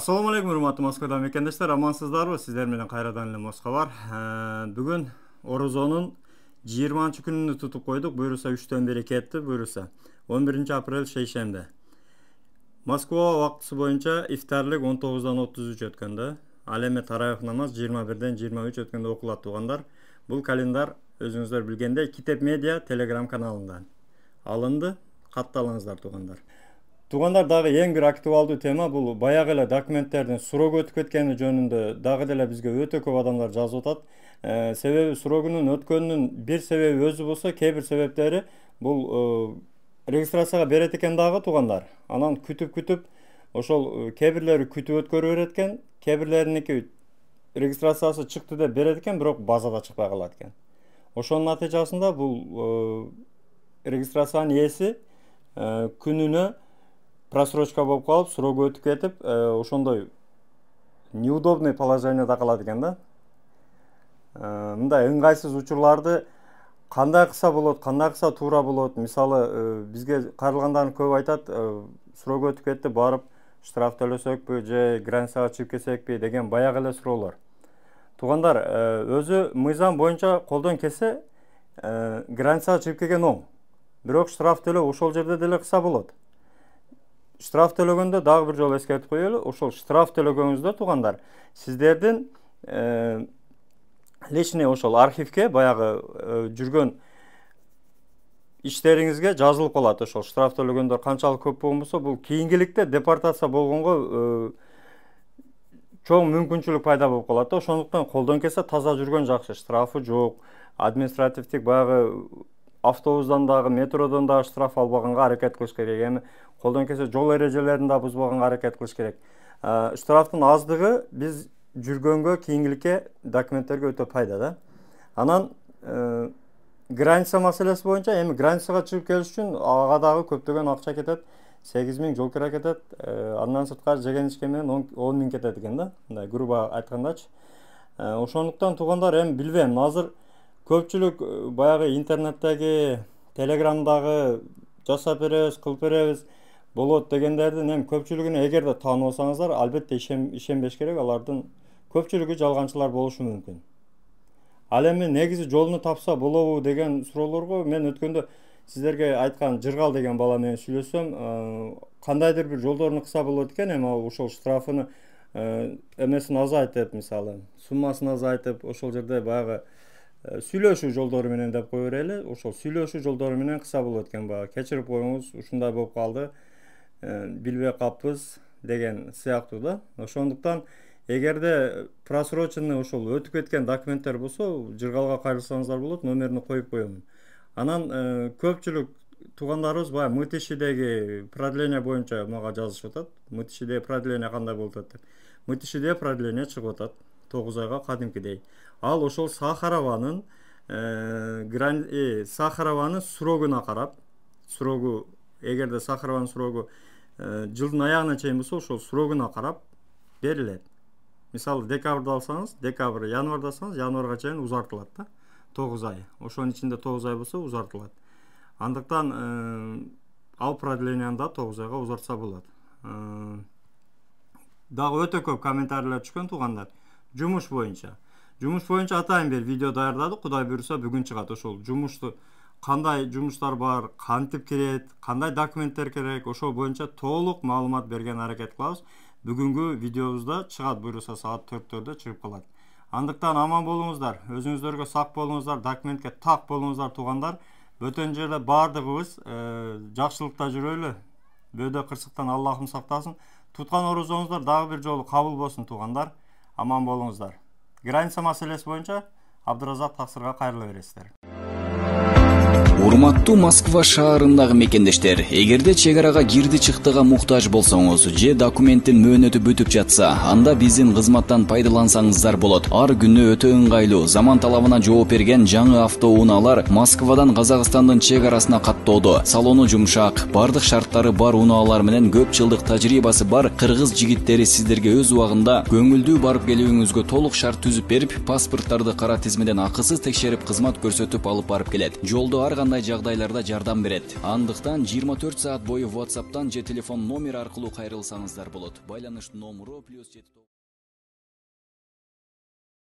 Assalamu alaikum, урматтуу Москвада мекендештер, амансыздарбы? Сиздер менен кайрадан эле Москва бар. Бүгүн Орозонун 20-күнүнү тутуп койдук. Буюрса 3-төн бери кетти, буюрса 11-апрель шейшембе. Москва убактысы боюнча ифтарлык 19:33 өткөндө. Ал эми тарайык намаз 21:23 өткөндө окулат туугандар. Бул календар өзүңүздөр билгендей Китеп Медиа Telegram каналында алынды. Катталыңыздар туугандар. Туугандар, дагы эң бир актуалдуу тема бул баягы эле документтердин суроого өтүп кеткени жөнүндө дагы деле бизге өтө көп адамдар жазып атат. Себеби суроогунун өткөнүнүн бир себеби өзү болсо, кээ бир себептери бул регистрацияга берет экен дагы туугандар. Анан күтүп ошол кээ бирлери күтүп өткөрүп берет экен, кээ бирлериники регистрациясы чыкты деп берет экен, бирок базада чыкпай калат экен. Ошонун натыйжасында бул регистрациянын ээси күнүнө просрочка болуп калып, суроого өтүп кетип, ошондой неудобный положенияда калат экен да. Мындай ыңгайсыз учурларды кандай кылса болот, кандай кылса туура болот? Мисалы, бизге кайрылгандардын көбү айтат, суроого өтүп кетти, барып штраф төлөсөкпү же границага чыгып кетсекпи деген баягы эле суроолор. Туугандар, өзү мыйзам боюнча колдон келсе, границага чыгып келген оң. Бирок штраф төлөө ошол жерде деле кылса болот. Штраф төлөгөндө дагы бир жолу эскертип коелу, ошол штраф төлөгөнүздө туугандар, сиздердин личный ошол архивке баягы жүргөн иштериңизге жазылып калат. Ошол штраф төлөгөндөр канчалык көп болбосо, бул кийинкиликте депортация болгонго чоң мүмкүнчүлүк пайда болуп калат. Ошондуктан колдон келсе таза жүргөн жакшы, штрафы жок, административдик баягы автобустан дагы, метродон дагы штраф албаганга аракет кылыш керек. Эми колдон келсе жол эрежелерин да бузбаганга аракет кылыш керек. Штрафтын аздыгы биз жүргөнгө, кийинкиликке, документтерге өтө пайда да. Анан граница маселеси боюнча, эми границага чыгып келиш үчүн ага дагы көптөгөн акча кетет. 8000 жол кира кетет. Андан сырткары жеген ичкен менен 10 000 кетет экен да. Мындай грубо айткандачы. Ошондуктан туугандар, эми билбейм, азыр көпчүлүк баягы интернеттеги, телеграмдагы жасап беребиз, кылып беребиз болот дегендердин эми көпчүлүгүнө эгерде таанып алсаңыздар, албетте ишенбеш керек, алардын көпчүлүгү жалганчылар болушу мүмкүн. Ал эми негизи жолуну тапса болобу деген суроолорго мен өткөндө сиздерге айткан Жыргал деген бала менен сүйлөшсөм, кандайдыр бир жолдорун кылса болот экен, эми ошол штрафыны эмесин азайтып, мисалы, суммасын азайтып, ошол жерде баягы сүйлөшүү жолдору менен деп кое берели. Ошол сүйлөшүү жолдору менен кылса болот экен, баягы кечирип коюңуз, ушундай болуп калды, билбей калппыз деген сыяктуу да. Ошондуктан эгерде просроченный ошол өтүп кеткен документтер болсо, Жыргалга кайрылсаңыздар болот, номерин коюп коёмун. Анан көпчүлүк туугандарыбыз баягы МТШдеги продление боюнча мага жазышып атат. МТШдеги продление кандай болуп атат деп. МТШдеги продление чыгып атат 9 айга кадимкидей. Ал ошол Сахарованын суроогуна карап, суроогу эгерде Сахарованын суроогу жылдын аягына чейин болсо, ошол суроогуна карап берилет. Мисалы, декабрда алсаңыз, декабрь, январда алсаңыз, январга чейин узартылат да. 9 ай. Ошонун ичинде 9 ай болсо узартылат. Андыктан ал продленияны да 9 айга узартса болот. Дагы өтө көп комментарийлер түшкөн туугандар. Жумуш боюнча атайын бир видео даярдадык. Кудай буйруса бүгүн чыгат. Ошол жумушту кандай жумуштар бар, кантип кирет, кандай документтер керек, ошол боюнча толук маалымат берген аракет кылабыз. Бүгүнкү видеобузда чыгат, буйруса саат 4-төрдө чыгып калат. Андыктан аман болуңуздар, өзүңүздөргө сак болуңуздар, документке так болуңуздар туугандар. Бөтөн жерде бардыгыбыз жакшылыкта жүрөлү. Бөөдө кырсыктан Аллахым сактасын. Туткан орозоңуздар дагы бир жолу кабыл болсун туугандар. Аман болуңуздар. Граница маселеси боюнча Абдыразак таксырга кайрыла бересиздер. Урматтуу Москва шаарындагы мекендештер, эгерде чек арага кирди чыктыга муктаж болсоңуз же документтин мөөнөтү бүтүп жатса, анда биздин кызматтан пайдалансаңыздар болот. Ар күнү өтө ыңгайлуу, заман талабына жооп берген жаңы автоунaalар Москвадан Казакстандын чек арасына каттоодо. Салону жумшак, бардык шарттары бар унаалар менен көп жылдык тажрыйбасы бар кыргыз жигиттери сиздерге өз убагында көңүлдүү барып келүүңүзгө толук шарт түзүп берип, паспорттарды кара тизмеден акысыз текшерип кызмат көрсөтүп алып барып келет. Жолдо ар кандай жагдайларда жардам берет. Андыктан 24 саат бою WhatsApp'тан же телефон номер аркылуу кайрылсаңыздар болот. Байланыш номеру +7